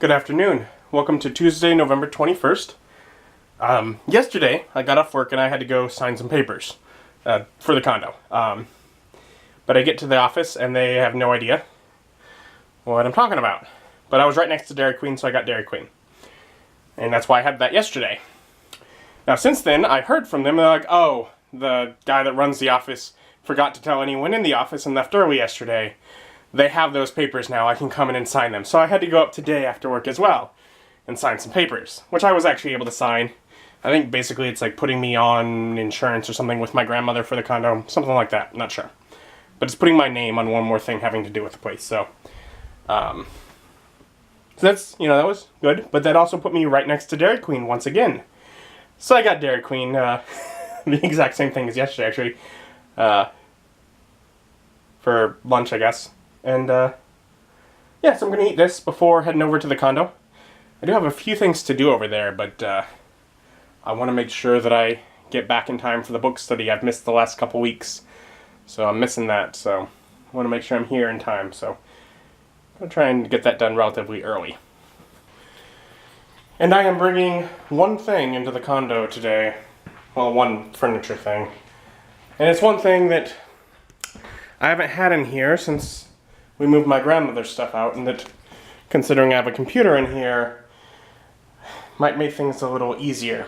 Good afternoon. Welcome to Tuesday, November 21st. Yesterday, I got off work and I had to go sign some papers for the condo. But I get to the office and they have no idea what I'm talking about. But I was right next to Dairy Queen, so I got Dairy Queen. And that's why I had that yesterday. Now, since then, I heard from them. They're like, oh, the guy that runs the office forgot to tell anyone in the office and left early yesterday. They have those papers now. I can come in and sign them. So I had to go up today after work as well and sign some papers, which I was actually able to sign. I think basically it's like putting me on insurance or something with my grandmother for the condo, something like that. I'm not sure. But it's putting my name on one more thing having to do with the place. So that's, that was good. But that also put me right next to Dairy Queen once again. So I got Dairy Queen, the exact same thing as yesterday, actually, for lunch, I guess. And, yeah, so I'm going to eat this before heading over to the condo. I do have a few things to do over there, but I want to make sure that I get back in time for the book study. I've missed the last couple weeks, so I'm missing that. So I want to make sure I'm here in time. So I'm going to try and get that done relatively early. And I am bringing one thing into the condo today. Well, one furniture thing. And it's one thing that I haven't had in here since we moved my grandmother's stuff out, and that, considering I have a computer in here, might make things a little easier.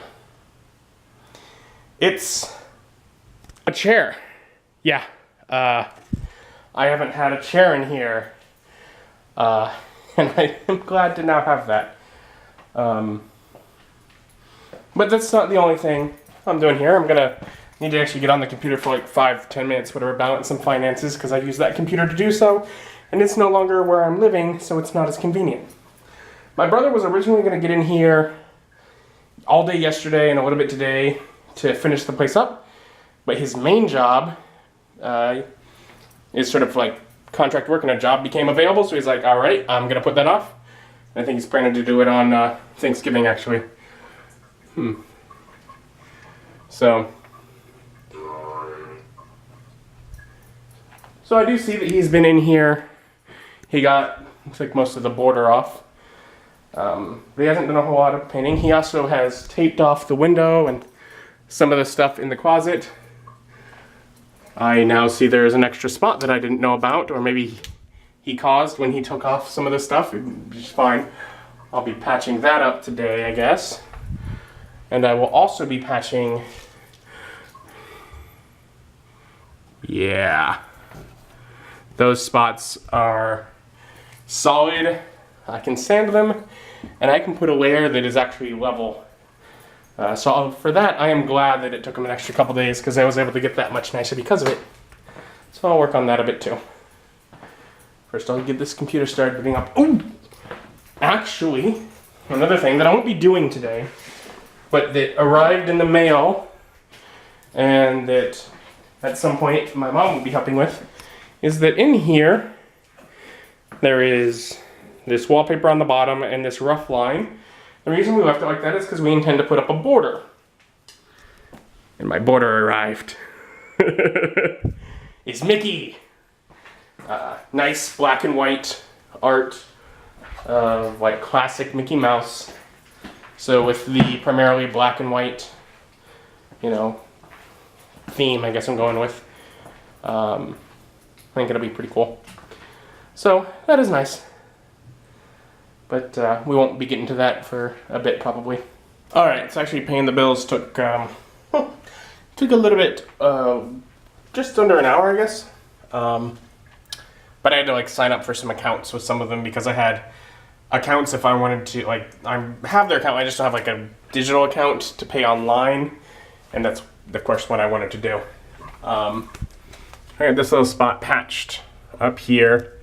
It's a chair. Yeah. I haven't had a chair in here, and I am glad to now have that. But that's not the only thing I'm doing here. I'm gonna need to actually get on the computer for like 5-10 minutes, whatever, balance some finances, because I use that computer to do so, and it's no longer where I'm living, so it's not as convenient. My brother was originally going to get in here all day yesterday and a little bit today to finish the place up, but his main job is sort of like contract work, and a job became available, so he's like, all right, I'm going to put that off. I think he's planning to do it on Thanksgiving, actually. So I do see that he's been in here. He got, looks like, most of the border off. But he hasn't done a whole lot of painting. He also has taped off the window and some of the stuff in the closet. I now see there's an extra spot that I didn't know about, or maybe he caused when he took off some of the stuff, which is fine. I'll be patching that up today, I guess. And I will also be patching, yeah. Those spots are solid. I can sand them, and I can put a layer that is actually level. So for that, I am glad that it took him an extra couple days, because I was able to get that much nicer because of it. So I'll work on that a bit too. First, I'll get this computer started booting up. Oh, actually, another thing that I won't be doing today, but that arrived in the mail, and that at some point my mom will be helping with, is that in here there is this wallpaper on the bottom and this rough line. The reason we left it like that is because we intend to put up a border. And my border arrived. It's Mickey. Nice black and white art of like classic Mickey Mouse. So with the primarily black and white, theme, I guess I'm going with. I think it'll be pretty cool. So that is nice. But we won't be getting to that for a bit, probably. Alright, so actually paying the bills took a little bit, just under an hour, I guess. But I had to sign up for some accounts with some of them, because I had accounts if I wanted to, I have their account, I just don't have a digital account to pay online, and that's of course what I wanted to do. I had this little spot patched up here,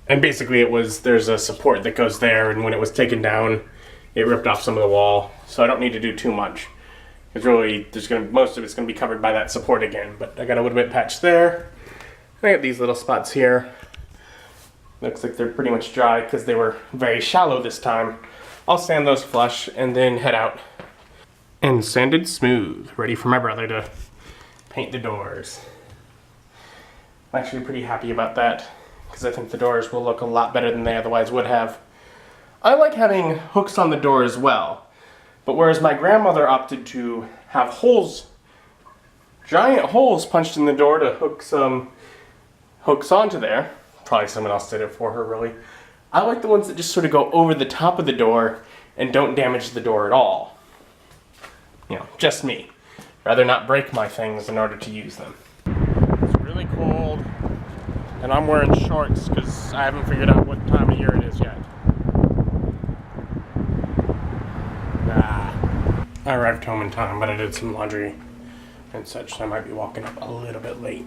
and basically there's a support that goes there, and when it was taken down, it ripped off some of the wall, so I don't need to do too much. It's really, most of it's going to be covered by that support again, but I got a little bit patched there. I got these little spots here. Looks like they're pretty much dry because they were very shallow this time. I'll sand those flush and then head out. And sanded smooth, ready for my brother to paint the doors. I'm actually pretty happy about that, because I think the doors will look a lot better than they otherwise would have. I like having hooks on the door as well, but whereas my grandmother opted to have holes, giant holes punched in the door to hook some hooks onto there, probably someone else did it for her really, I like the ones that just sort of go over the top of the door and don't damage the door at all. You know, just me. Rather not break my things in order to use them. It's really cold, and I'm wearing shorts because I haven't figured out what time of year it is yet. I arrived home in time, but I did some laundry and such, so I might be walking up a little bit late.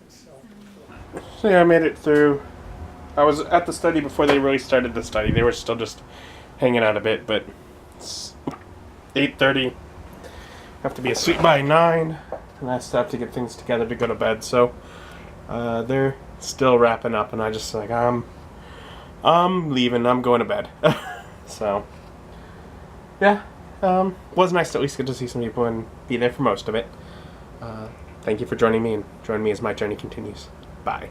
So yeah, I made it through. I was at the study before they really started the study. They were still just hanging out a bit, but it's 8:30. Have to be asleep by 9, and I still have to get things together to go to bed. So they're still wrapping up, and I just like I'm leaving. I'm going to bed. So yeah, was nice to at least get to see some people and be there for most of it. Thank you for joining me, and join me as my journey continues. Bye.